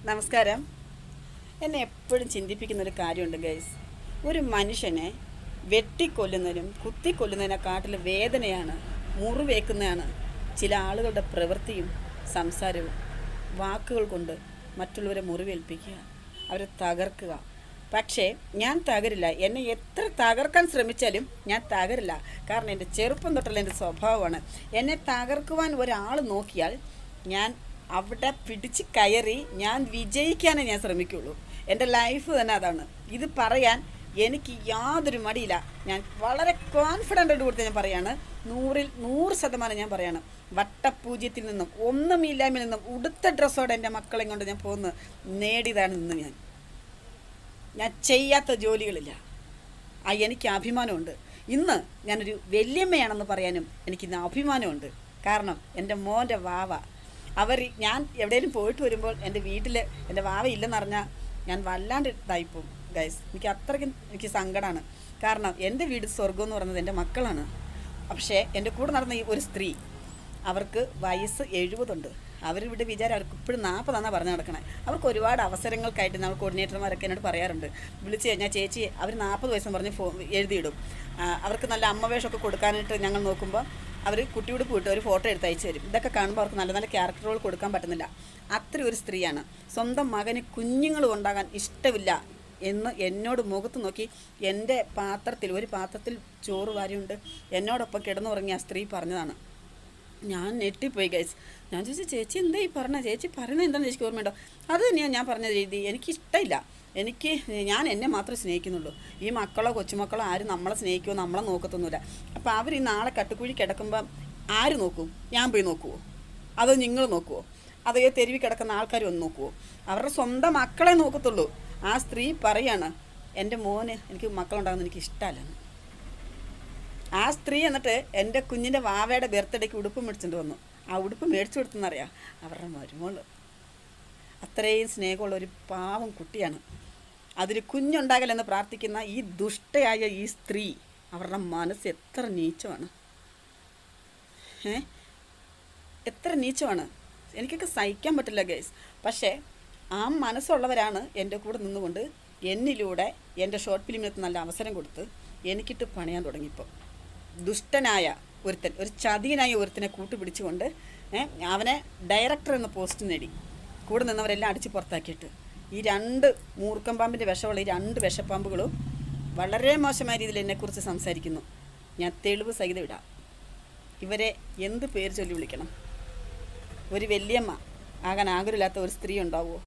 നമസ്കാരം. എന്നെ എപ്പോഴും ചിന്തിപ്പിക്കുന്നൊരു കാര്യമുണ്ട് ഗൈസ്. ഒരു മനുഷ്യനെ വെട്ടിക്കൊല്ലുന്നതിനും കുത്തിക്കൊല്ലുന്നതിനെക്കാട്ടിലും വേദനയാണ്, മുറിവേക്കുന്നതാണ് ചില ആളുകളുടെ പ്രവൃത്തിയും സംസാരവും. വാക്കുകൾ കൊണ്ട് മറ്റുള്ളവരെ മുറിവേൽപ്പിക്കുക, അവരെ തകർക്കുക. പക്ഷേ ഞാൻ തകരില്ല. എന്നെ എത്ര തകർക്കാൻ ശ്രമിച്ചാലും ഞാൻ തകരില്ല. കാരണം എൻ്റെ ചെറുപ്പം തൊട്ടുള്ള എൻ്റെ സ്വഭാവമാണ്. എന്നെ തകർക്കുവാൻ ഒരാൾ നോക്കിയാൽ ഞാൻ അവിടെ പിടിച്ച് കയറി ഞാൻ വിജയിക്കാനേ ഞാൻ ശ്രമിക്കുള്ളൂ. എൻ്റെ ലൈഫ് തന്നെ അതാണ്. ഇത് പറയാൻ എനിക്ക് യാതൊരു മടിയില്ല. ഞാൻ വളരെ കോൺഫിഡൻ്റ് കൊടുത്ത് ഞാൻ പറയാണ്, 100% ഞാൻ പറയാണ്. വട്ടപൂജ്യത്തിൽ നിന്നും ഒന്നുമില്ലായ്മയിൽ നിന്നും ഉടുത്ത ഡ്രസ്സോടെ എൻ്റെ മക്കളെ കൊണ്ട് ഞാൻ പോകുന്ന നേടിയതാണ് ഇന്ന് ഞാൻ ചെയ്യാത്ത ജോലികളില്ല. എനിക്ക് അഭിമാനമുണ്ട്. ഇന്ന് ഞാനൊരു വല്യമ്മയാണെന്ന് പറയാനും എനിക്കിന്ന് അഭിമാനമുണ്ട്. കാരണം എൻ്റെ മോൻ്റെ വാവ ഞാൻ എവിടെയെങ്കിലും പോയിട്ട് വരുമ്പോൾ എൻ്റെ വീട്ടിൽ എൻ്റെ വാവ ഇല്ലെന്ന് പറഞ്ഞാൽ ഞാൻ വല്ലാണ്ട് ഇതായിപ്പോവും ഗൈസ്. എനിക്ക് സങ്കടമാണ്. കാരണം എൻ്റെ വീട് സ്വർഗം എന്ന് പറയുന്നത് എൻ്റെ മക്കളാണ്. പക്ഷേ എൻ്റെ കൂടെ നടന്ന ഈ ഒരു സ്ത്രീ, അവർക്ക് വയസ്സ് 70 അവരിവിടെ വിചാരം അവർക്ക് ഇപ്പോഴും 40 പറഞ്ഞ് നടക്കണേ. അവർക്ക് ഒരുപാട് അവസരങ്ങൾക്കായിട്ട് നമ്മൾ കോർഡിനേറ്റർമാരൊക്കെ എന്നോട് പറയാറുണ്ട്, വിളിച്ച് കഴിഞ്ഞാൽ ചേച്ചി അവർ 40 വയസ്സെന്ന് പറഞ്ഞ് എഴുതിയിടും. അവർക്ക് നല്ല അമ്മവേഷമൊക്കെ കൊടുക്കാനായിട്ട് ഞങ്ങൾ നോക്കുമ്പോൾ അവർ കുട്ടിയോട് പോയിട്ട് ഒരു ഫോട്ടോ എടുത്ത് അയച്ചു തരും. ഇതൊക്കെ കാണുമ്പോൾ അവർക്ക് നല്ല നല്ല ക്യാരക്ടറുകൾ കൊടുക്കാൻ പറ്റുന്നില്ല. അത്രയും ഒരു സ്ത്രീയാണ്. സ്വന്തം മകന് കുഞ്ഞുങ്ങൾ ഉണ്ടാകാൻ ഇഷ്ടമില്ല എന്ന് എന്നോട് മുഖത്ത് നോക്കി എൻ്റെ ഒരു പാത്രത്തിൽ ചോറ് വാരിയുണ്ട് എന്നോടൊപ്പം കിടന്നുറങ്ങിയ ആ സ്ത്രീ പറഞ്ഞതാണ്. ഞാൻ ഞെട്ടിപ്പോയി ഗൈസ്. ഞാൻ ചോദിച്ചു, ചേച്ചി എന്താ ഈ പറഞ്ഞ? ചേച്ചി പറയുന്നത് എന്താണെന്ന് ചേച്ചിക്ക് ഓർമ്മയുണ്ടോ? അത് തന്നെയാണ് ഞാൻ പറഞ്ഞ രീതി. എനിക്കിഷ്ടമില്ല. ഞാൻ എന്നെ മാത്രമേ സ്നേഹിക്കുന്നുള്ളൂ. ഈ മക്കളോ കൊച്ചുമക്കളോ ആരും നമ്മളെ സ്നേഹിക്കുമോ നമ്മളെ നോക്കത്തൊന്നുമില്ല. അപ്പോൾ അവർ ഈ നാളെ കട്ടുകുഴി കിടക്കുമ്പം ആര് നോക്കും? ഞാൻ പോയി നോക്കുമോ? അതോ നിങ്ങൾ നോക്കുമോ? അതോ തെരുവി കിടക്കുന്ന ആൾക്കാർ ഒന്ന് നോക്കുമോ? അവരുടെ സ്വന്തം മക്കളെ നോക്കത്തുള്ളൂ. ആ സ്ത്രീ പറയാണ്, എൻ്റെ മോന് എനിക്ക് മക്കളുണ്ടാകുന്ന എനിക്ക് ഇഷ്ടമല്ലെന്ന്. ആ സ്ത്രീ എന്നിട്ട് എൻ്റെ കുഞ്ഞിൻ്റെ വാവയുടെ ബർത്ത്ഡേക്ക് ഉടുപ്പ് മേടിച്ചിട്ട് വന്നു. ആ ഉടുപ്പ് മേടിച്ചു കൊടുത്തെന്നറിയാം അവരുടെ മരുമോള്. അത്രയും സ്നേഹമുള്ള ഒരു പാവം കുട്ടിയാണ്. അതിൽ കുഞ്ഞുണ്ടാകലെന്ന് പ്രാർത്ഥിക്കുന്ന ഈ ദുഷ്ടയായ ഈ സ്ത്രീ, അവരുടെ മനസ്സ് എത്ര നീച്ചമാണ്, എത്ര നീച്ചമാണ്. എനിക്കൊക്കെ സഹിക്കാൻ പറ്റില്ല ഗൈസ്. പക്ഷേ ആ മനസ്സുള്ളവരാണ് എൻ്റെ കൂടെ നിന്നുകൊണ്ട് എന്നിലൂടെ എൻ്റെ ഷോർട്ട് ഫിലിമിനകത്ത് നല്ല അവസരം കൊടുത്ത് എനിക്കിട്ട് പണിയാൻ തുടങ്ങിയപ്പോൾ. ദുഷ്ടനായ ഒരുത്തൻ, ഒരു ചതിയനായ ഒരുത്തനെ കൂട്ടുപിടിച്ചുകൊണ്ട് അവനെ ഡയറക്ടർ എന്ന പോസ്റ്റ് നേടി കൂടെ നിന്നവരെല്ലാം അടിച്ച് പുറത്താക്കിയിട്ട് ഈ 2 മൂർക്കം പാമ്പിൻ്റെ വിഷമുള്ള ഈ 2 വിഷപ്പാമ്പുകളും വളരെ മോശമായ രീതിയിൽ എന്നെക്കുറിച്ച് സംസാരിക്കുന്നു. ഞാൻ തെളിവ് സഹിതം ഇടാം. ഇവരെ എന്ത് പേര് ചൊല്ലി വിളിക്കണം? ഒരു വല്യമ്മ ആകാൻ ആഗ്രഹമില്ലാത്ത ഒരു സ്ത്രീ ഉണ്ടാവുമോ?